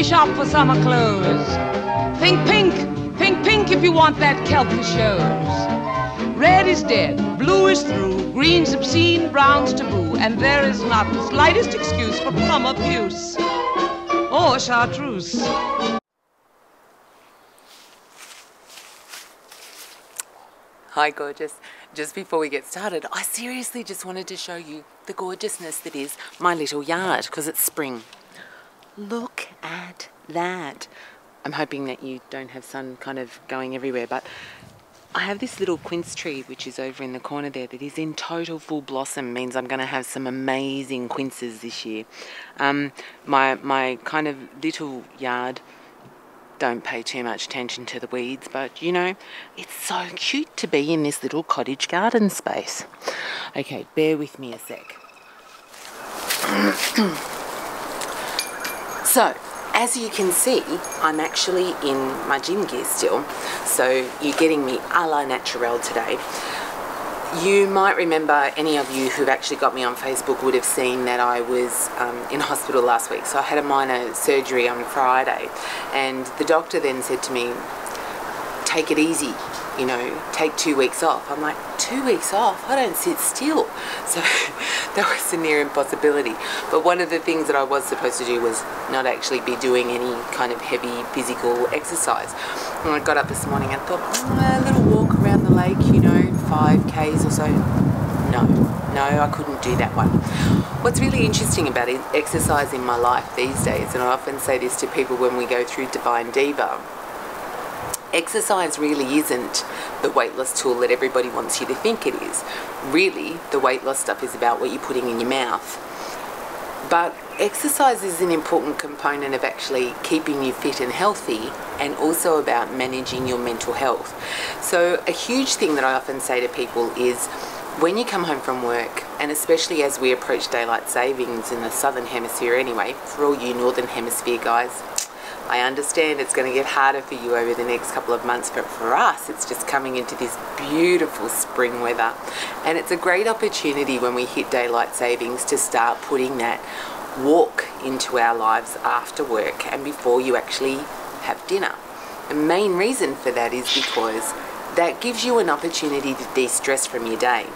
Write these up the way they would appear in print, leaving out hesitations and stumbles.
shop for summer clothes. Think pink, think pink if you want that kelp for shows. Red is dead, blue is through, green's obscene, brown's taboo, and there is not the slightest excuse for plum abuse or chartreuse. Hi gorgeous. Just before we get started, I seriously just wanted to show you the gorgeousness that is my little yard because it's spring. Look at that. I'm hoping that you don't have sun kind of going everywhere, but I have this little quince tree which is over in the corner there that is in total full blossom. Means I'm going to have some amazing quinces this year. My kind of little yard, don't pay too much attention to the weeds, but you know, it's so cute to be in this little cottage garden space. Okay, bear with me a sec. So, as you can see, I'm actually in my gym gear still, so you're getting me a la naturelle today. You might remember, any of you who've actually got me on Facebook would have seen that I was in hospital last week. So I had a minor surgery on Friday, and the doctor then said to me, take it easy, you know, take 2 weeks off. I'm like, 2 weeks off? I don't sit still. So that was a near impossibility. But one of the things that I was supposed to do was not actually be doing any kind of heavy physical exercise. And I got up this morning and thought, a little walk around the lake, you know, 5Ks or so. No, I couldn't do that one. What's really interesting about exercise in my life these days, and I often say this to people when we go through Divine Diva, exercise really isn't the weight loss tool that everybody wants you to think it is. Really, the weight loss stuff is about what you're putting in your mouth. But exercise is an important component of actually keeping you fit and healthy, and also about managing your mental health. So a huge thing that I often say to people is, when you come home from work, and especially as we approach daylight savings in the southern hemisphere anyway, for all you northern hemisphere guys, I understand it's going to get harder for you over the next couple of months, but for us, it's just coming into this beautiful spring weather. And it's a great opportunity when we hit daylight savings to start putting that walk into our lives after work and before you actually have dinner. The main reason for that is because that gives you an opportunity to de-stress from your day.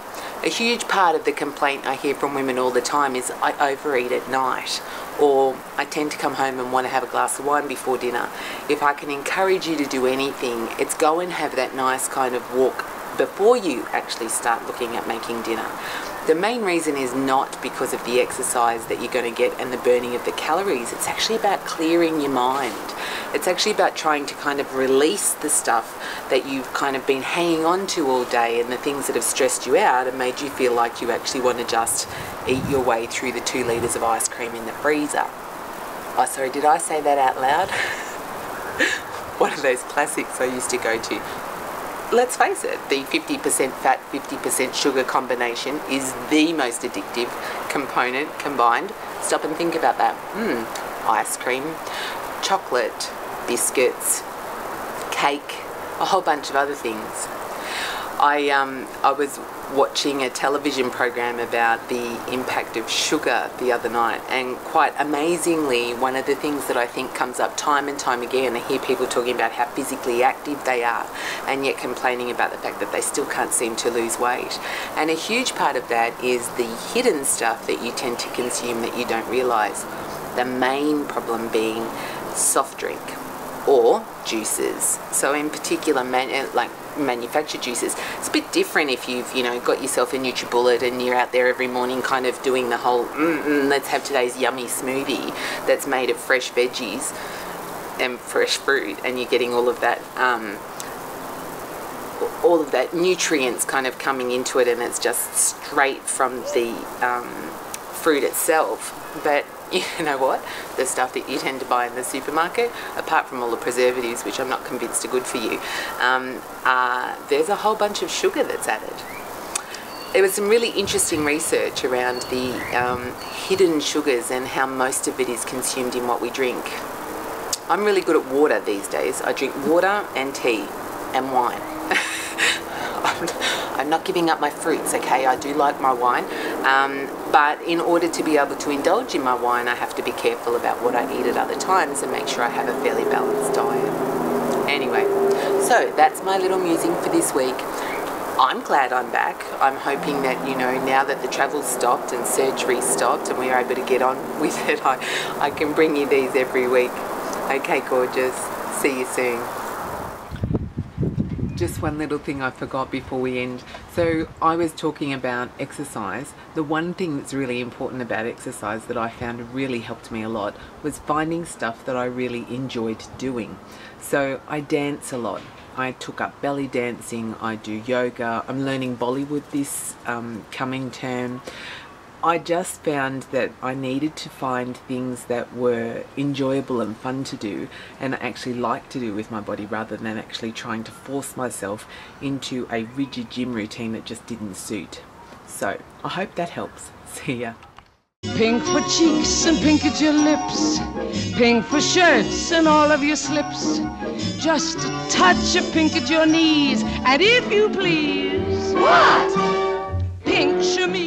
A huge part of the complaint I hear from women all the time is, I overeat at night, or I tend to come home and want to have a glass of wine before dinner. If I can encourage you to do anything, it's go and have that nice kind of walk before you actually start looking at making dinner. The main reason is not because of the exercise that you're going to get and the burning of the calories. It's actually about clearing your mind. It's actually about trying to kind of release the stuff that you've kind of been hanging on to all day, and the things that have stressed you out and made you feel like you actually want to just eat your way through the 2 litres of ice cream in the freezer. Oh, sorry, did I say that out loud? One of those classics I used to go to. Let's face it, the 50% fat, 50% sugar combination is the most addictive component combined. Stop and think about that. Ice cream, chocolate, biscuits, cake, a whole bunch of other things. I was watching a television program about the impact of sugar the other night, and quite amazingly, one of the things that I think comes up time and time again, I hear people talking about how physically active they are and yet complaining about the fact that they still can't seem to lose weight. And a huge part of that is the hidden stuff that you tend to consume that you don't realise. The main problem being soft drink or juices. So in particular, manufactured juices. It's a bit different if you've, you know, got yourself a NutriBullet and you're out there every morning kind of doing the whole let's have today's yummy smoothie that's made of fresh veggies and fresh fruit, and you're getting all of that nutrients kind of coming into it, and it's just straight from the fruit itself. But you know what? The stuff that you tend to buy in the supermarket, apart from all the preservatives, which I'm not convinced are good for you, there's a whole bunch of sugar that's added. There was some really interesting research around the hidden sugars and how most of it is consumed in what we drink. I'm really good at water these days. I drink water and tea and wine. I'm not giving up my fruits, okay? I do like my wine. But in order to be able to indulge in my wine, I have to be careful about what I eat at other times and make sure I have a fairly balanced diet. Anyway, so that's my little musing for this week. I'm glad I'm back. I'm hoping that, you know, now that the travel stopped and surgery stopped and we're able to get on with it, I can bring you these every week. Okay, gorgeous. See you soon. Just one little thing I forgot before we end. So I was talking about exercise. The one thing that's really important about exercise that I found really helped me a lot was finding stuff that I really enjoyed doing. So I dance a lot. I took up belly dancing, I do yoga, I'm learning Bollywood this coming term. I just found that I needed to find things that were enjoyable and fun to do and actually like to do with my body rather than actually trying to force myself into a rigid gym routine that just didn't suit. So I hope that helps. See ya. Pink for cheeks and pink at your lips, pink for shirts and all of your slips, just a touch of pink at your knees, and if you please, what? Pink chemise.